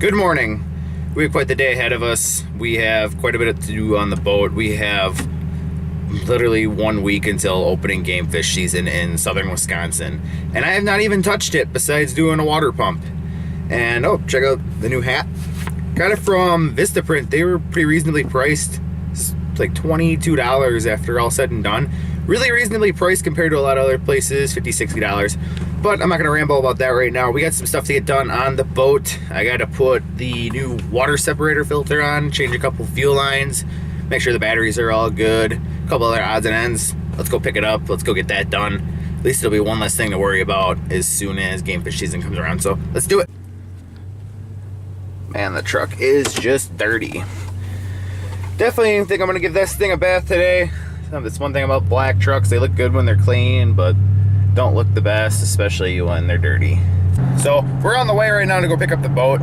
Good morning. We have quite the day ahead of us. We have quite a bit to do on the boat. We have literally 1 week until opening game fish season in southern Wisconsin. And I have not even touched it besides doing a water pump. And oh, check out the new hat. Got it from Vistaprint. They were pretty reasonably priced. It's like $22 after all said and done. Really reasonably priced compared to a lot of other places, $50, $60. But I'm not going to ramble about that right now. We got some stuff to get done on the boat. I got to put the new water separator filter on, change a couple fuel lines, make sure the batteries are all good, a couple other odds and ends. Let's go pick it up. Let's go get that done. At least it'll be one less thing to worry about as soon as game fish season comes around. So let's do it. Man, the truck is just dirty. Definitely think I'm going to give this thing a bath today. That's one thing about black trucks. They look good when they're clean, but don't look the best, especially when they're dirty. So we're on the way right now to go pick up the boat.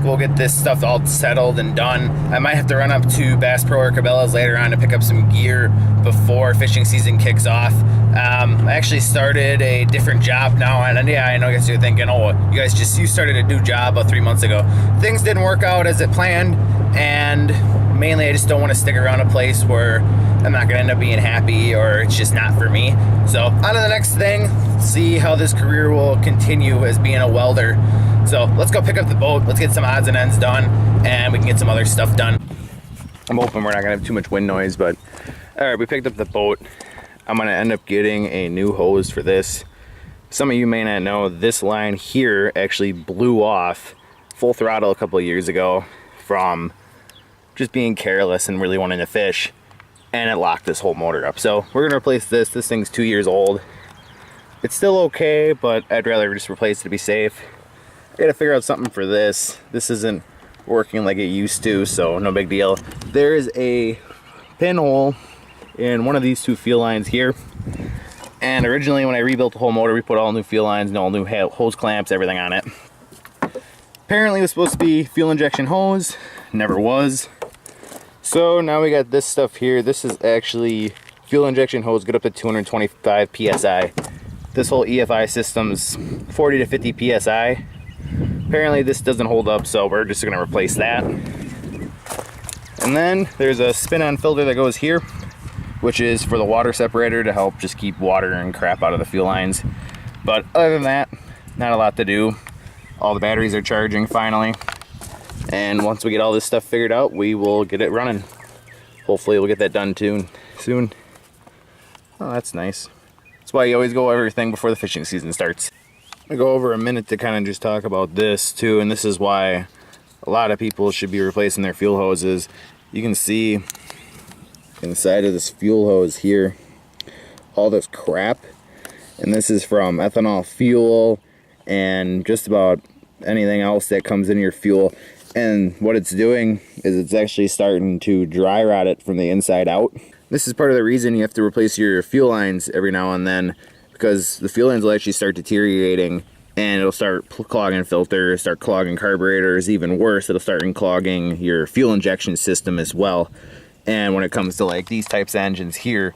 We'll get this stuff all settled and done. I might have to run up to Bass Pro or Cabela's later on to pick up some gear before fishing season kicks off. I actually started a different job now, and yeah, I know you guys are thinking, oh, you started a new job about 3 months ago. Things didn't work out as it planned, and mainly I just don't want to stick around a place where I'm not going to end up being happy or it's just not for me. So on to the next thing, see how this career will continue as being a welder. So let's go pick up the boat, let's get some odds and ends done, and we can get some other stuff done. I'm hoping we're not going to have too much wind noise, but all right, we picked up the boat. I'm going to end up getting a new hose for this. Some of you may not know, this line here actually blew off full throttle a couple of years ago from just being careless and really wanting to fish, and it locked this whole motor up. So we're gonna replace this. This thing's 2 years old. It's still okay, but I'd rather just replace it to be safe. I gotta figure out something for this. This isn't working like it used to, so no big deal. There's a pinhole in one of these two fuel lines here, and originally when I rebuilt the whole motor, we put all new fuel lines and all new hose clamps, everything on it. Apparently it was supposed to be fuel injection hose, never was. So now we got this stuff here. This is actually fuel injection hose, good up to 225 PSI. This whole EFI system's 40 to 50 PSI. Apparently this doesn't hold up, so we're just gonna replace that. And then there's a spin-on filter that goes here, which is for the water separator to help just keep water and crap out of the fuel lines. But other than that, not a lot to do. All the batteries are charging finally. And once we get all this stuff figured out, we will get it running. Hopefully we'll get that done soon. Oh, that's nice. That's why you always go over everything before the fishing season starts. I go over a minute to kind of just talk about this too, and this is why a lot of people should be replacing their fuel hoses. You can see inside of this fuel hose here, all this crap. And this is from ethanol fuel and just about anything else that comes in your fuel. And what it's doing is it's actually starting to dry rot it from the inside out. This is part of the reason you have to replace your fuel lines every now and then, because the fuel lines will actually start deteriorating and it'll start clogging filters, start clogging carburetors. Even worse, it'll start clogging your fuel injection system as well. And when it comes to like these types of engines here,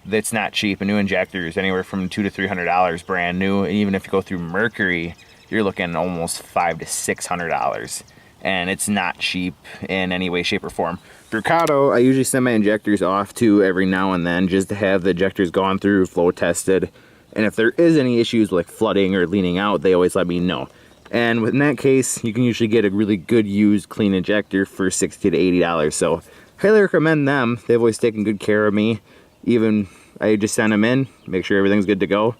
that's not cheap. A new injector is anywhere from $200 to $300 brand new. And even if you go through Mercury, you're looking almost $500 to $600. And it's not cheap in any way, shape, or form. Ducato, I usually send my injectors off to every now and then just to have the injectors gone through, flow tested. And if there is any issues like flooding or leaning out, they always let me know. And in that case, you can usually get a really good used clean injector for $60 to $80. So highly recommend them. They've always taken good care of me. Even I just send them in, make sure everything's good to go.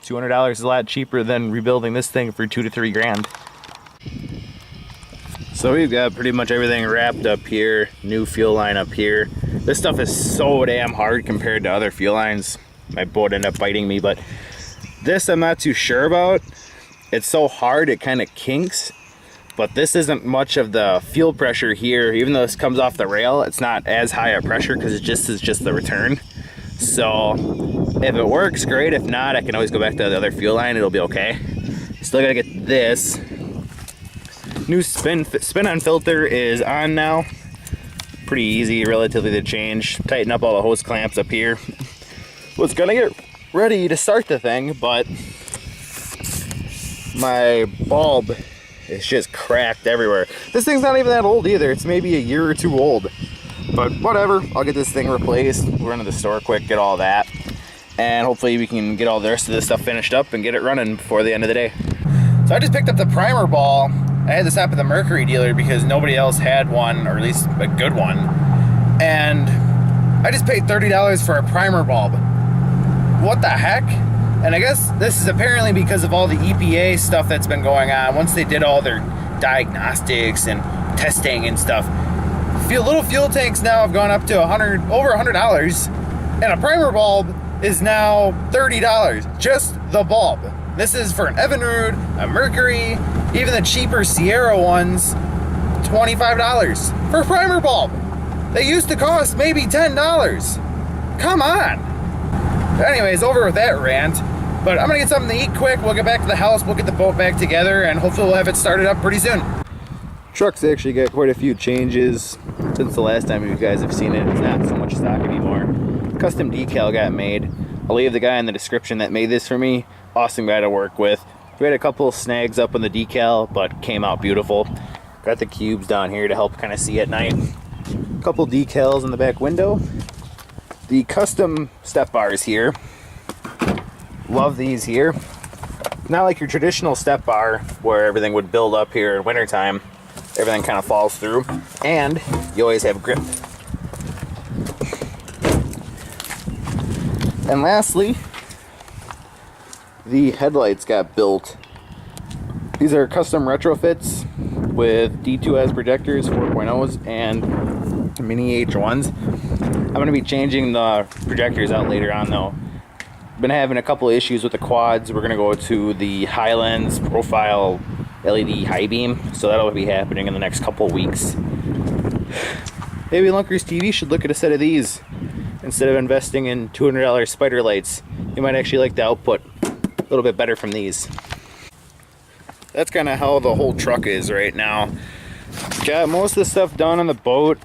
$200 is a lot cheaper than rebuilding this thing for $2 to $3 grand. So we've got pretty much everything wrapped up here, new fuel line up here. This stuff is so damn hard compared to other fuel lines. My boat ended up biting me, but this I'm not too sure about. It's so hard it kind of kinks, but this isn't much of the fuel pressure here. Even though this comes off the rail, it's not as high a pressure because it just is just the return. So if it works, great. If not, I can always go back to the other fuel line. It'll be okay. Still gotta get this. New spin-on filter is on now. Pretty easy, relatively, to change. Tighten up all the hose clamps up here. Was gonna get ready to start the thing, but my bulb It's just cracked everywhere. This thing's not even that old either. It's maybe a year or two old. But whatever, I'll get this thing replaced. We'll run to the store quick, get all that. And hopefully we can get all the rest of this stuff finished up and get it running before the end of the day. So I just picked up the primer ball. I had this up at the Mercury dealer because nobody else had one, or at least a good one. And I just paid $30 for a primer bulb. What the heck? And I guess this is apparently because of all the EPA stuff that's been going on. Once they did all their diagnostics and testing and stuff, little fuel tanks now have gone up to over $100, and a primer bulb is now $30. Just the bulb. This is for an Evinrude, a Mercury, even the cheaper Sierra ones, $25 for a primer bulb. They used to cost maybe $10. Come on. But anyways, over with that rant. But I'm gonna get something to eat quick. We'll get back to the house, we'll get the boat back together, and hopefully we'll have it started up pretty soon. Truck's actually got quite a few changes since the last time you guys have seen it. It's not so much stock anymore. Custom decal got made. I'll leave the guy in the description that made this for me. Awesome guy to work with. We had a couple snags up on the decal, but came out beautiful. Got the cubes down here to help kind of see at night. A couple decals in the back window. The custom step bars here. Love these here. Not like your traditional step bar where everything would build up here in wintertime. Everything kind of falls through, and you always have grip. And lastly, the headlights got built. These are custom retrofits with D2S projectors, 4.0s, and mini H1s. I'm going to be changing the projectors out later on though. Been having a couple issues with the quads. We're going to go to the Highlands profile LED high beam, so that'll be happening in the next couple of weeks. Maybe Lunkers TV should look at a set of these instead of investing in $200 spider lights. You might actually like the output a little bit better from these. That's kind of how the whole truck is right now. Got most of the stuff done on the boat.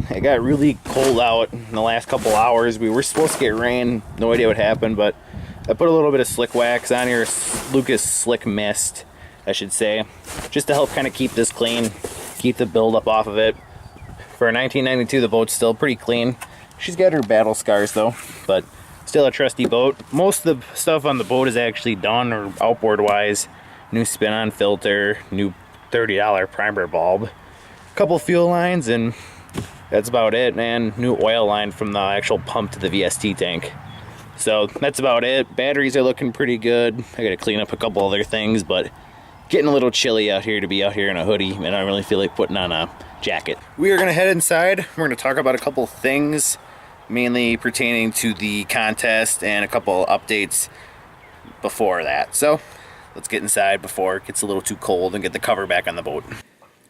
It got really cold out in the last couple hours. We were supposed to get rain, no idea what happened, but I put a little bit of slick wax on here, Lucas Slick Mist, I should say, just to help kind of keep this clean, keep the buildup off of it. For a 1992, the boat's still pretty clean. She's got her battle scars though, but still a trusty boat. Most of the stuff on the boat is actually done, or outboard wise. New spin-on filter, new $30 primer bulb, a couple fuel lines, and that's about it, man. New oil line from the actual pump to the VST tank. So that's about it. Batteries are looking pretty good. I gotta clean up a couple other things, but getting a little chilly out here to be out here in a hoodie, and I don't really feel like putting on a jacket. We are gonna head inside. We're gonna talk about a couple things, mainly pertaining to the contest and a couple updates before that. So let's get inside before it gets a little too cold and get the cover back on the boat.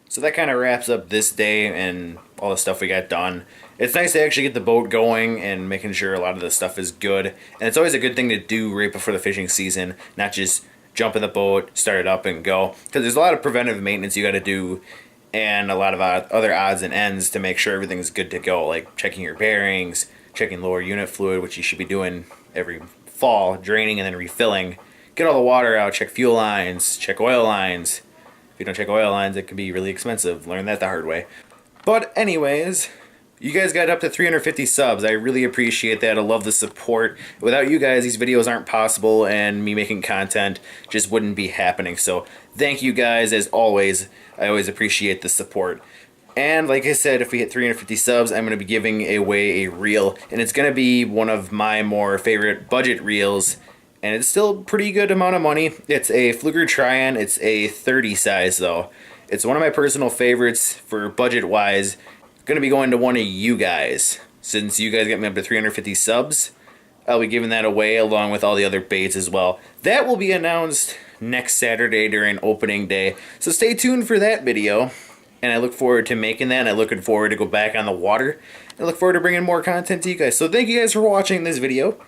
So that kind of wraps up this day and all the stuff we got done. It's nice to actually get the boat going and making sure a lot of the stuff is good. And it's always a good thing to do right before the fishing season, not just jump in the boat, start it up, and go. Because there's a lot of preventive maintenance you got to do and a lot of other odds and ends to make sure everything's good to go, like checking your bearings, checking lower unit fluid, which you should be doing every fall, draining and then refilling. Get all the water out, check fuel lines, check oil lines. If you don't check oil lines, it can be really expensive. Learn that the hard way. But anyways, you guys got up to 350 subs. I really appreciate that. I love the support. Without you guys, these videos aren't possible, and me making content just wouldn't be happening. So thank you guys, as always. I always appreciate the support. And like I said, if we hit 350 subs, I'm going to be giving away a reel. And it's going to be one of my more favorite budget reels. And it's still a pretty good amount of money. It's a Pflueger Trion. It's a 30 size though. It's one of my personal favorites for budget wise. Going to be going to one of you guys. Since you guys got me up to 350 subs, I'll be giving that away along with all the other baits as well. That will be announced next Saturday during opening day. So stay tuned for that video. And I look forward to making that. And I'm looking forward to go back on the water. I look forward to bringing more content to you guys. So thank you guys for watching this video.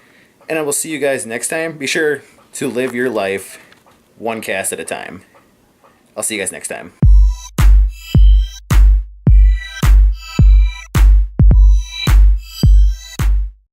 And I will see you guys next time. Be sure to live your life one cast at a time. I'll see you guys next time.